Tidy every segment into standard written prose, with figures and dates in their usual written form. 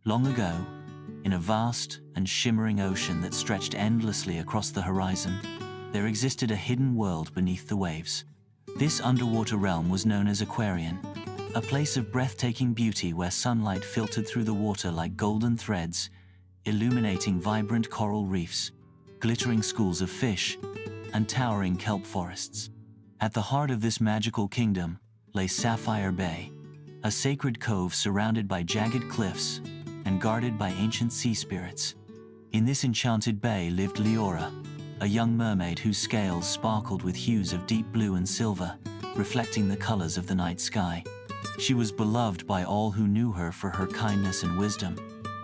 Long ago, in a vast and shimmering ocean that stretched endlessly across the horizon, there existed a hidden world beneath the waves. This underwater realm was known as Aquarium, a place of breathtaking beauty where sunlight filtered through the water like golden threads, illuminating vibrant coral reefs, glittering schools of fish, and towering kelp forests. At the heart of this magical kingdom lay Sapphire Bay, a sacred cove surrounded by jagged cliffs and guarded by ancient sea spirits. In this enchanted bay lived Leora, a young mermaid whose scales sparkled with hues of deep blue and silver, reflecting the colors of the night sky. She was beloved by all who knew her for her kindness and wisdom,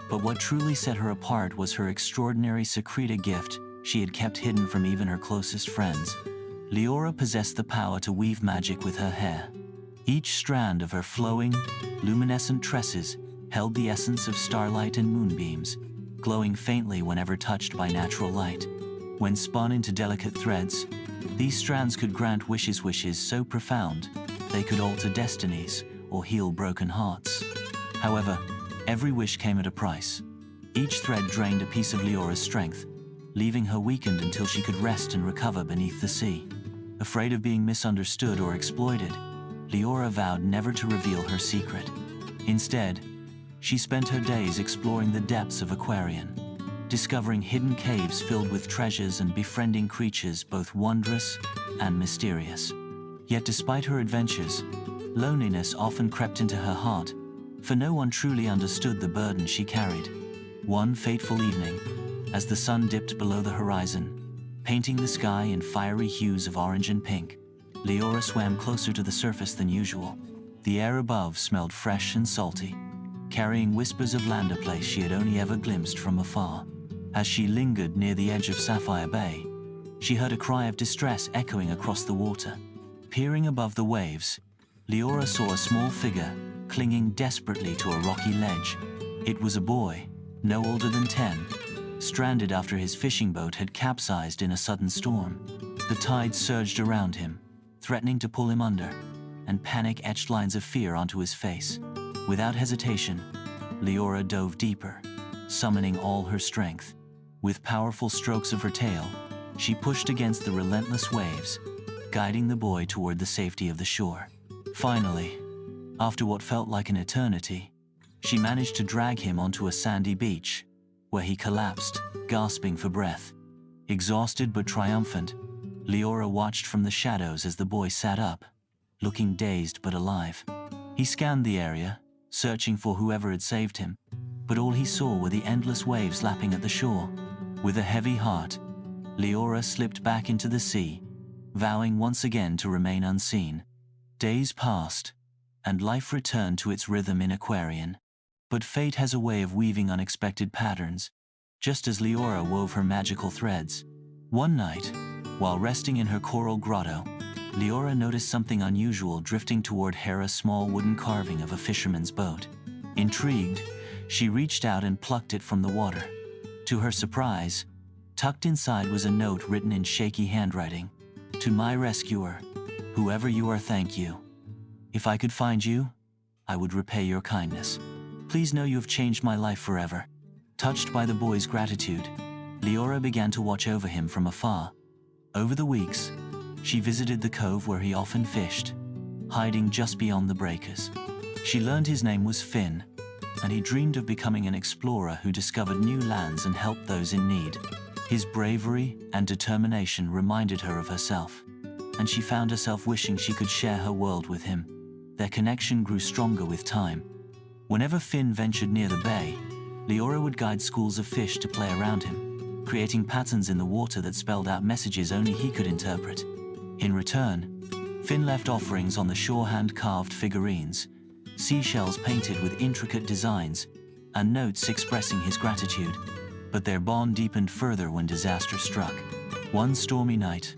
but what truly set her apart was her extraordinary secreta gift she had kept hidden from even her closest friends. Leora possessed the power to weave magic with her hair. Each strand of her flowing, luminescent tresses held the essence of starlight and moonbeams, glowing faintly whenever touched by natural light. When spun into delicate threads, these strands could grant wishes so profound they could alter destinies or heal broken hearts. However, every wish came at a price. Each thread drained a piece of Leora's strength, leaving her weakened until she could rest and recover beneath the sea. Afraid of being misunderstood or exploited, Leora vowed never to reveal her secret. Instead, she spent her days exploring the depths of Aquarium, discovering hidden caves filled with treasures and befriending creatures both wondrous and mysterious. Yet despite her adventures, loneliness often crept into her heart, for no one truly understood the burden she carried. One fateful evening, as the sun dipped below the horizon, painting the sky in fiery hues of orange and pink, Leora swam closer to the surface than usual. The air above smelled fresh and salty, carrying whispers of land, a place she had only ever glimpsed from afar. As she lingered near the edge of Sapphire Bay, she heard a cry of distress echoing across the water. Peering above the waves, Leora saw a small figure clinging desperately to a rocky ledge. It was a boy, no older than 10, stranded after his fishing boat had capsized in a sudden storm. The tide surged around him, threatening to pull him under, and panic etched lines of fear onto his face. Without hesitation, Leora dove deeper, summoning all her strength. With powerful strokes of her tail, she pushed against the relentless waves, guiding the boy toward the safety of the shore. Finally, after what felt like an eternity, she managed to drag him onto a sandy beach, where he collapsed, gasping for breath. Exhausted but triumphant, Leora watched from the shadows as the boy sat up, looking dazed but alive. He scanned the area, searching for whoever had saved him, but all he saw were the endless waves lapping at the shore. With a heavy heart, Leora slipped back into the sea, vowing once again to remain unseen. Days passed, and life returned to its rhythm in Aquarium. But fate has a way of weaving unexpected patterns, just as Leora wove her magical threads. One night, while resting in her coral grotto, Leora noticed something unusual drifting toward her, a small wooden carving of a fisherman's boat. Intrigued, she reached out and plucked it from the water. To her surprise, tucked inside was a note written in shaky handwriting. "To my rescuer, whoever you are, thank you. If I could find you, I would repay your kindness. Please know you have changed my life forever." Touched by the boy's gratitude, Leora began to watch over him from afar. Over the weeks, she visited the cove where he often fished, hiding just beyond the breakers. She learned his name was Finn, and he dreamed of becoming an explorer who discovered new lands and helped those in need. His bravery and determination reminded her of herself, and she found herself wishing she could share her world with him. Their connection grew stronger with time. Whenever Finn ventured near the bay, Leora would guide schools of fish to play around him, creating patterns in the water that spelled out messages only he could interpret. In return, Finn left offerings on the shore, hand-carved figurines, seashells painted with intricate designs, and notes expressing his gratitude. But their bond deepened further when disaster struck. One stormy night,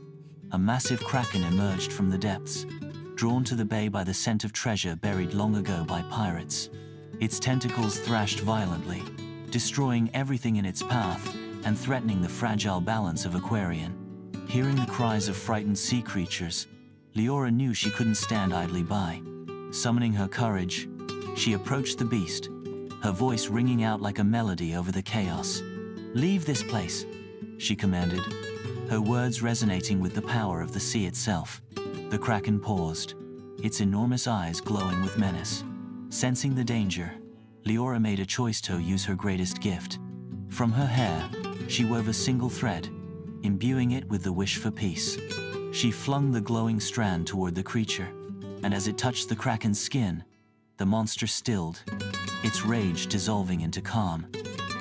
a massive kraken emerged from the depths, drawn to the bay by the scent of treasure buried long ago by pirates. Its tentacles thrashed violently, destroying everything in its path and threatening the fragile balance of Aquarium. Hearing the cries of frightened sea creatures, Leora knew she couldn't stand idly by. Summoning her courage, she approached the beast, her voice ringing out like a melody over the chaos. "Leave this place," she commanded, her words resonating with the power of the sea itself. The Kraken paused, its enormous eyes glowing with menace. Sensing the danger, Leora made a choice to use her greatest gift. From her hair, she wove a single thread, imbuing it with the wish for peace. She flung the glowing strand toward the creature, and as it touched the Kraken's skin, the monster stilled, its rage dissolving into calm.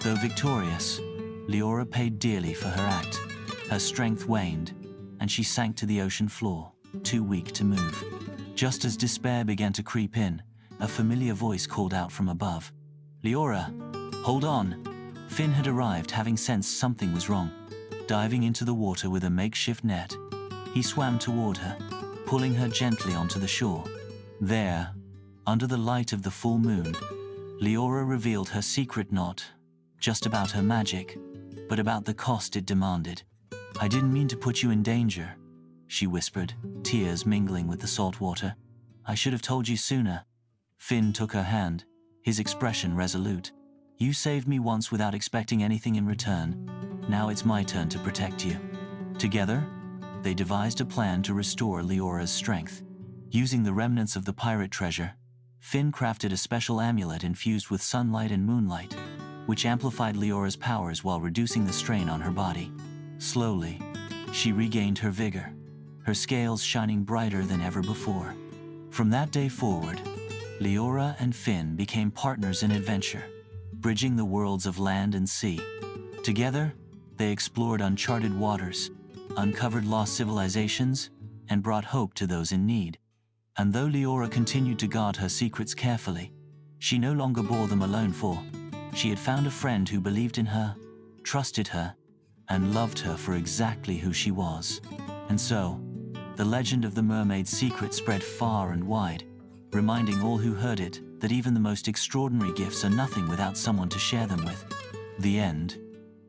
Though victorious, Leora paid dearly for her act. Her strength waned, and she sank to the ocean floor, too weak to move. Just as despair began to creep in, a familiar voice called out from above. "Leora, hold on!" Finn had arrived, having sensed something was wrong. Diving into the water with a makeshift net, he swam toward her, pulling her gently onto the shore. There, under the light of the full moon, Leora revealed her secret, not just about her magic, but about the cost it demanded. "I didn't mean to put you in danger," she whispered, tears mingling with the salt water. "I should have told you sooner." Finn took her hand, his expression resolute. "You saved me once without expecting anything in return. Now it's my turn to protect you." Together, they devised a plan to restore Leora's strength. Using the remnants of the pirate treasure, Finn crafted a special amulet infused with sunlight and moonlight, which amplified Leora's powers while reducing the strain on her body. Slowly, she regained her vigor, her scales shining brighter than ever before. From that day forward, Leora and Finn became partners in adventure, bridging the worlds of land and sea. Together, they explored uncharted waters, uncovered lost civilizations, and brought hope to those in need. And though Leora continued to guard her secrets carefully, she no longer bore them alone, for she had found a friend who believed in her, trusted her, and loved her for exactly who she was. And so, the legend of the mermaid's secret spread far and wide, reminding all who heard it that even the most extraordinary gifts are nothing without someone to share them with. The end.